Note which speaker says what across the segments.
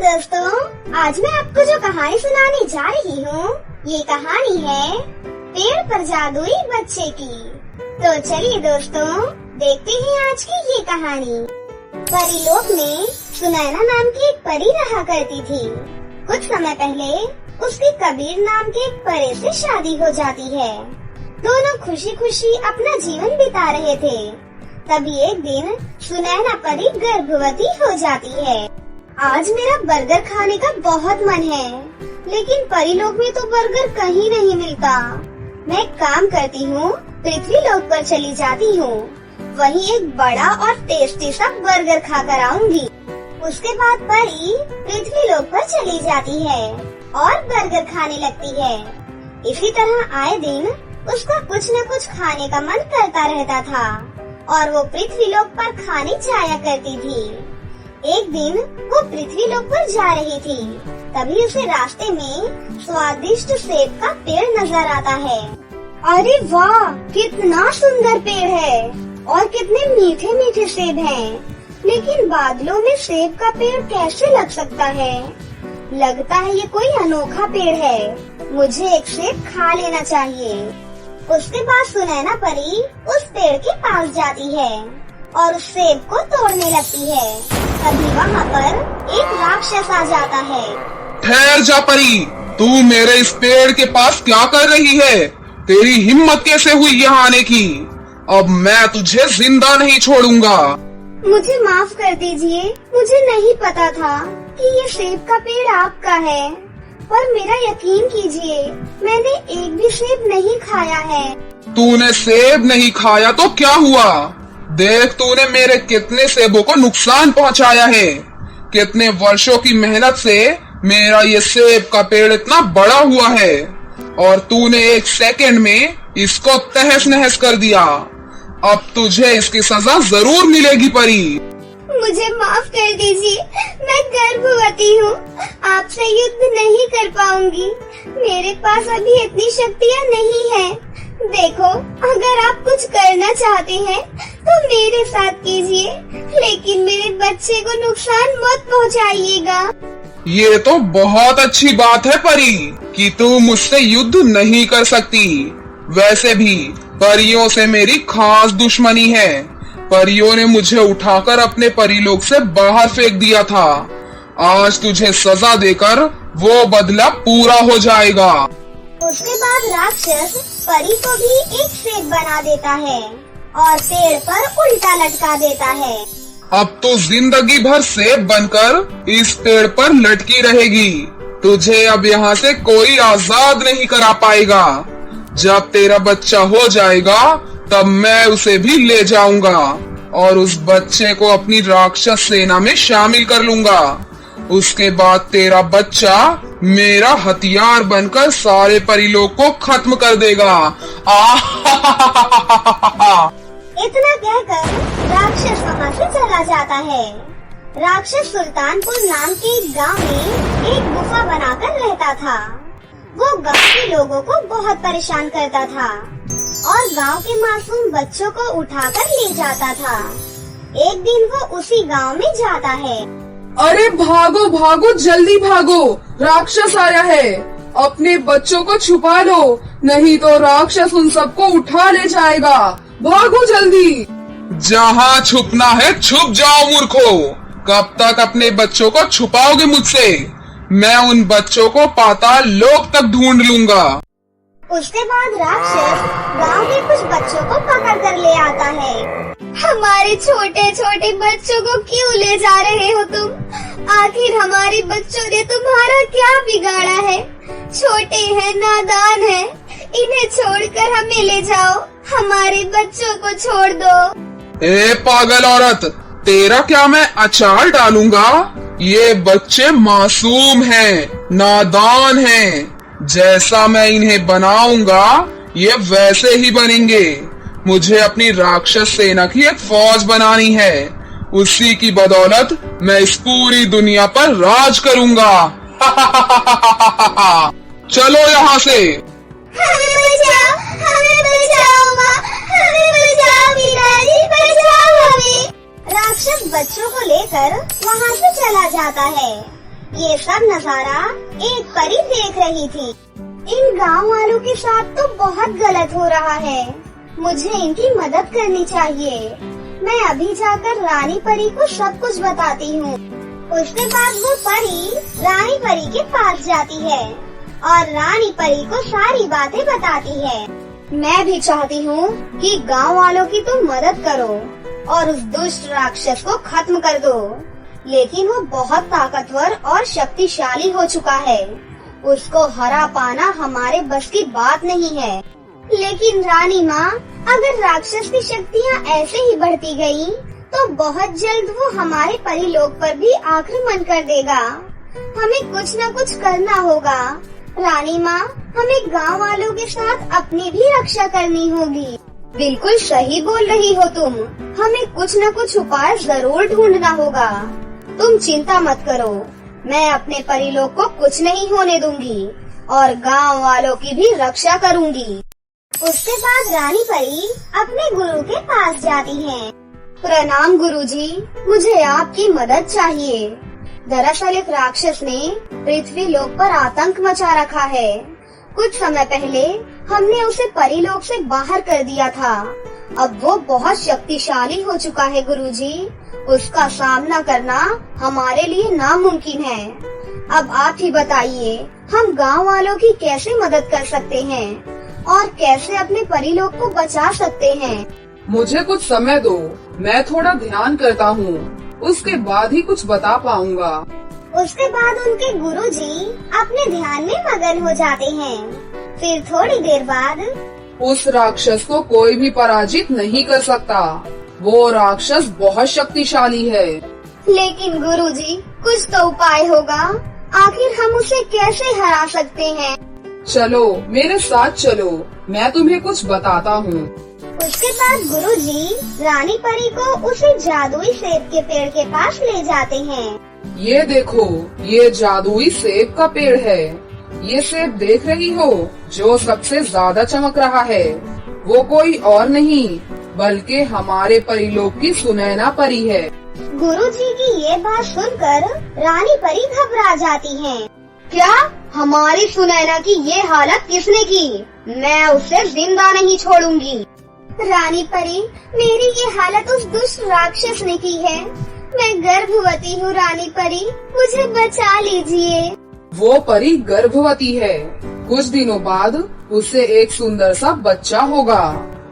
Speaker 1: दोस्तों, आज मैं आपको जो कहानी सुनाने जा रही हूँ, ये कहानी है पेड़ पर जादुई बच्चे की। तो चलिए दोस्तों, देखते हैं आज की ये कहानी। परीलोक में सुनैना नाम की एक परी रहा करती थी। कुछ समय पहले उसकी कबीर नाम के एक परे से शादी हो जाती है। दोनों खुशी खुशी अपना जीवन बिता रहे थे। तभी एक दिन सुनैना परी गर्भवती हो जाती है। आज मेरा बर्गर खाने का बहुत मन है, लेकिन परीलोक में तो बर्गर कहीं नहीं मिलता। मैं एक काम करती हूँ, पृथ्वी लोक पर चली जाती हूँ। वहीं एक बड़ा और टेस्टी सा बर्गर खा कर आऊंगी। उसके बाद परी पृथ्वी लोक पर चली जाती है और बर्गर खाने लगती है। इसी तरह आए दिन उसका कुछ न कुछ खाने का मन करता रहता था और वो पृथ्वी लोक पर खाने जाया करती थी। एक दिन वो पृथ्वी लोक पर जा रही थी, तभी उसे रास्ते में स्वादिष्ट सेब का पेड़ नजर आता है। अरे वाह, कितना सुंदर पेड़ है और कितने मीठे मीठे सेब हैं। लेकिन बादलों में सेब का पेड़ कैसे लग सकता है? लगता है ये कोई अनोखा पेड़ है। मुझे एक सेब खा लेना चाहिए। उसके बाद सुनैना परी उस पेड़ के पास जाती है और उस सेब को तोड़ने लगती है। तभी वहाँ पर एक राक्षस आ जाता है।
Speaker 2: ठहर जा परी, तू मेरे इस पेड़ के पास क्या कर रही है? तेरी हिम्मत कैसे हुई यहाँ आने की? अब मैं तुझे जिंदा नहीं छोड़ूंगा।
Speaker 1: मुझे माफ कर दीजिए, मुझे नहीं पता था कि ये सेब का पेड़ आपका है। पर मेरा यकीन कीजिए, मैंने एक भी सेब नहीं खाया है।
Speaker 2: तूने सेब नहीं खाया तो क्या हुआ? देख, तूने मेरे कितने सेबों को नुकसान पहुंचाया है। कितने वर्षों की मेहनत से मेरा ये सेब का पेड़ इतना बड़ा हुआ है और तूने एक सेकंड में इसको तहस नहस कर दिया। अब तुझे इसकी सजा जरूर मिलेगी परी।
Speaker 1: मुझे माफ कर दीजिए, मैं गर्भवती हूँ। आपसे युद्ध नहीं कर पाऊंगी। मेरे पास अभी इतनी शक्तियाँ नहीं हैं। देखो, अगर आप कुछ करना चाहते हैं तो मेरे साथ कीजिए, लेकिन मेरे बच्चे को नुकसान मत पहुँचाइएगा।
Speaker 2: ये तो बहुत अच्छी बात है परी कि तू मुझसे युद्ध नहीं कर सकती। वैसे भी परियों से मेरी खास दुश्मनी है। परियों ने मुझे उठाकर अपने परीलोक से बाहर फेंक दिया था। आज तुझे सजा देकर वो बदला पूरा हो जाएगा।
Speaker 1: उसके बाद राक्षस परी को भी एक सेब बना देता है और पेड़ पर उल्टा लटका देता है।
Speaker 2: अब तो जिंदगी भर सेब बनकर इस पेड़ पर लटकी रहेगी। तुझे अब यहाँ से कोई आजाद नहीं करा पाएगा। जब तेरा बच्चा हो जाएगा तब मैं उसे भी ले जाऊंगा और उस बच्चे को अपनी राक्षस सेना में शामिल कर लूंगा। उसके बाद तेरा बच्चा मेरा हथियार बनकर सारे परिलोक को खत्म कर देगा।
Speaker 1: इतना कहकर राक्षस वहाँ से चला जाता है। राक्षस सुल्तानपुर नाम के एक गांव में एक गुफा बनाकर रहता था। वो गांव के लोगों को बहुत परेशान करता था और गांव के मासूम बच्चों को उठाकर ले जाता था। एक दिन वो उसी गांव में जाता है।
Speaker 3: अरे भागो भागो, जल्दी भागो, राक्षस आया है। अपने बच्चों को छुपा लो, नहीं तो राक्षस उन सबको उठा ले जाएगा। भागो जल्दी।
Speaker 2: जहाँ छुपना है छुप जाओ मूर्खो। कब तक अपने बच्चों को छुपाओगे मुझसे? मैं उन बच्चों को पाताल लोक तक ढूंढ लूंगा।
Speaker 1: उसके बाद राक्षस गांव के कुछ बच्चों को पकड़ कर ले आता है। हमारे छोटे छोटे बच्चों को क्यों ले जा रहे हो तुम? आखिर हमारे बच्चों ने तुम्हारा क्या बिगाड़ा है? छोटे हैं, नादान हैं, इन्हें छोड़कर हमें ले जाओ। हमारे बच्चों को छोड़ दो।
Speaker 2: ए पागल औरत, तेरा क्या मैं अचार डालूंगा? ये बच्चे मासूम हैं, नादान हैं। जैसा मैं इन्हें बनाऊंगा ये वैसे ही बनेंगे। मुझे अपनी राक्षस सेना की एक फौज बनानी है। उसी की बदौलत मैं इस पूरी दुनिया पर राज करूंगा। चलो यहाँ से।
Speaker 1: हमें बचाओ, हमें बचाओ माँ, हमें बचाओ, पिताजी बचाओ हमें। राक्षस बच्चों को लेकर वहाँ से चला जाता है। ये सब नजारा एक परी देख रही थी। इन गांव वालों के साथ तो बहुत गलत हो रहा है। मुझे इनकी मदद करनी चाहिए। मैं अभी जाकर रानी परी को सब कुछ बताती हूँ। उसके बाद वो परी रानी परी के पास जाती है और रानी परी को सारी बातें बताती है। मैं भी चाहती हूँ कि गांव वालों की तुम मदद करो और उस दुष्ट राक्षस को खत्म कर दो, लेकिन वो बहुत ताकतवर और शक्तिशाली हो चुका है। उसको हरा पाना हमारे बस की बात नहीं है। लेकिन रानी माँ, अगर राक्षस की शक्तियाँ ऐसे ही बढ़ती गयी, तो बहुत जल्द वो हमारे परिलोक पर भी आक्रमण कर देगा। हमें कुछ न कुछ करना होगा। रानी माँ, हमें गांव वालों के साथ अपनी भी रक्षा करनी होगी। बिल्कुल सही बोल रही हो तुम। हमें कुछ न कुछ उपाय जरूर ढूंढना होगा। तुम चिंता मत करो, मैं अपने परिलोक को कुछ नहीं होने दूंगी और गांव वालों की भी रक्षा करूंगी। उसके बाद रानी परी अपने गुरु के पास जाती है। प्रणाम गुरुजी, मुझे आपकी मदद चाहिए। दरअसल एक राक्षस ने पृथ्वी लोक पर आतंक मचा रखा है। कुछ समय पहले हमने उसे परिलोक से बाहर कर दिया था। अब वो बहुत शक्तिशाली हो चुका है गुरुजी। उसका सामना करना हमारे लिए नामुमकिन है। अब आप ही बताइए, हम गांव वालों की कैसे मदद कर सकते हैं और कैसे अपने परिलोक को बचा सकते हैं?
Speaker 3: मुझे कुछ समय दो, मैं थोड़ा ध्यान करता हूँ, उसके बाद ही कुछ बता पाऊंगा।
Speaker 1: उसके बाद उनके गुरुजी अपने ध्यान में मगन हो जाते हैं। फिर थोड़ी देर बाद
Speaker 3: उस राक्षस को कोई भी पराजित नहीं कर सकता। वो राक्षस बहुत शक्तिशाली है।
Speaker 1: लेकिन गुरुजी, कुछ तो उपाय होगा। आखिर हम उसे कैसे हरा सकते हैं?
Speaker 3: चलो मेरे साथ चलो, मैं तुम्हें कुछ बताता हूँ।
Speaker 1: उसके बाद गुरुजी रानी परी को उसे जादुई सेब के पेड़ के पास ले जाते हैं।
Speaker 3: ये देखो, ये जादुई सेब का पेड़ है। ये सेब देख रही हो, जो सबसे ज्यादा चमक रहा है, वो कोई और नहीं बल्कि हमारे परिलोक की सुनैना परी है।
Speaker 1: गुरुजी की ये बात सुनकर रानी परी घबरा जाती हैं। क्या हमारी सुनैना की ये हालत किसने की? मैं उसे जिंदा नहीं छोड़ूंगी। रानी परी, मेरी ये हालत उस दुष्ट राक्षस ने की है। मैं गर्भवती हूँ रानी परी, मुझे बचा लीजिए।
Speaker 3: वो परी गर्भवती है। कुछ दिनों बाद उसे एक सुंदर सा बच्चा होगा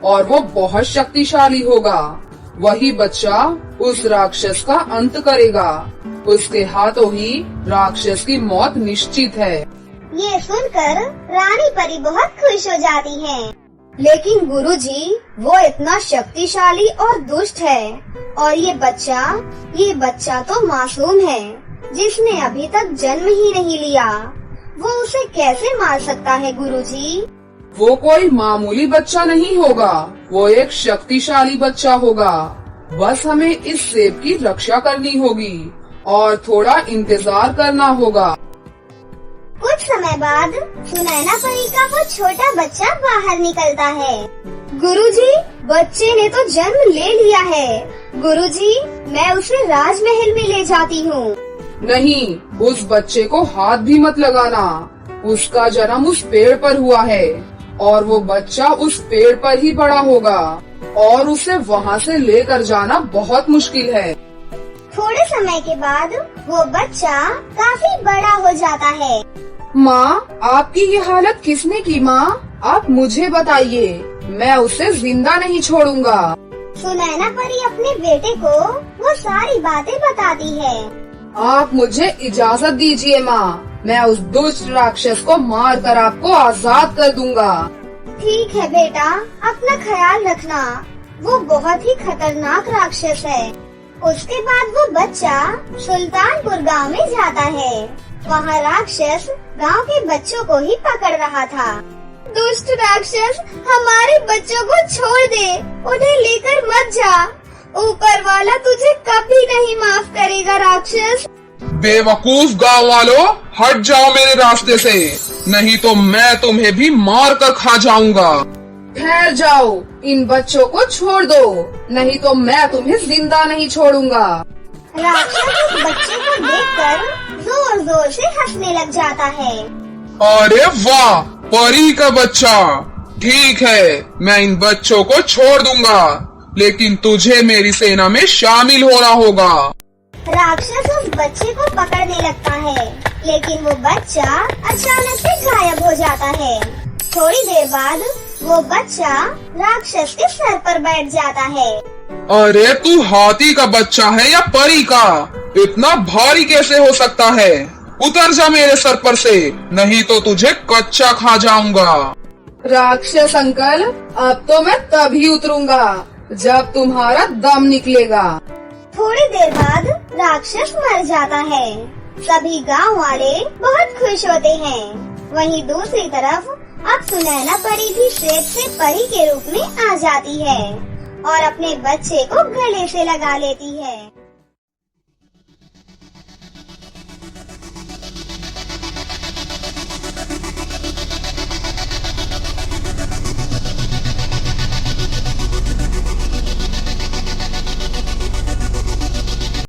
Speaker 3: और वो बहुत शक्तिशाली होगा। वही बच्चा उस राक्षस का अंत करेगा। उसके हाथों ही राक्षस की मौत निश्चित है।
Speaker 1: ये सुनकर रानी परी बहुत खुश हो जाती है। लेकिन गुरुजी, वो इतना शक्तिशाली और दुष्ट है और ये बच्चा तो मासूम है, जिसने अभी तक जन्म ही नहीं लिया। वो उसे कैसे मार सकता है गुरुजी?
Speaker 3: वो कोई मामूली बच्चा नहीं होगा, वो एक शक्तिशाली बच्चा होगा। बस हमें इस सेब की रक्षा करनी होगी और थोड़ा इंतजार करना होगा।
Speaker 1: कुछ समय बाद सुनैना परी का वो छोटा बच्चा बाहर निकलता है। गुरुजी, बच्चे ने तो जन्म ले लिया है। गुरुजी, मैं उसे राजमहल में ले जाती हूँ।
Speaker 3: नहीं, उस बच्चे को हाथ भी मत लगाना। उसका जन्म उस पेड़ पर हुआ है और वो बच्चा उस पेड़ पर ही बड़ा होगा और उसे वहाँ से लेकर जाना बहुत मुश्किल है।
Speaker 1: थोड़े समय के बाद वो बच्चा काफी बड़ा हो जाता है।
Speaker 3: माँ, आपकी ये हालत किसने की माँ? आप मुझे बताइए, मैं उसे जिंदा नहीं छोड़ूंगा।
Speaker 1: सुनैना परी अपने बेटे को वो सारी बातें बताती है।
Speaker 3: आप मुझे इजाजत दीजिए माँ, मैं उस दुष्ट राक्षस को मार कर आपको आजाद कर दूंगा।
Speaker 1: ठीक है बेटा, अपना ख्याल रखना। वो बहुत ही खतरनाक राक्षस है। उसके बाद वो बच्चा सुल्तानपुर गांव में जाता है। वहाँ राक्षस गांव के बच्चों को ही पकड़ रहा था। दुष्ट राक्षस, हमारे बच्चों को छोड़ दे, उन्हें लेकर मत जा। ऊपर वाला तुझे कभी नहीं माफ करेगा राक्षस।
Speaker 2: बेवकूफ गांव वालों, हट जाओ मेरे रास्ते से, नहीं तो मैं तुम्हें भी मार कर खा जाऊंगा।
Speaker 3: ठहर जाओ, इन बच्चों को छोड़ दो, नहीं तो मैं तुम्हें जिंदा नहीं छोड़ूंगा।
Speaker 1: राक्षस उस बच्चे को देखकर जोर जोर से हंसने लग जाता है।
Speaker 2: अरे वाह, परी का बच्चा। ठीक है, मैं इन बच्चों को छोड़ दूंगा, लेकिन तुझे मेरी सेना में शामिल होना होगा।
Speaker 1: राक्षस उस बच्चे को पकड़ने लगता है, लेकिन वो बच्चा अचानक से गायब हो जाता है। थोड़ी देर बाद वो बच्चा राक्षस के सर पर बैठ जाता है।
Speaker 2: अरे तू हाथी का बच्चा है या परी का? इतना भारी कैसे हो सकता है? उतर जा मेरे सर पर से, नहीं तो तुझे कच्चा खा जाऊंगा।
Speaker 3: राक्षस अंकल, अब तो मैं तभी उतरूंगा जब तुम्हारा दम निकलेगा।
Speaker 1: थोड़ी देर बाद राक्षस मर जाता है। सभी गांव वाले बहुत खुश होते हैं। वहीं दूसरी तरफ अब सुनैना परी भी श्वेत से परी के रूप में आ जाती है और अपने बच्चे को गले से लगा लेती है।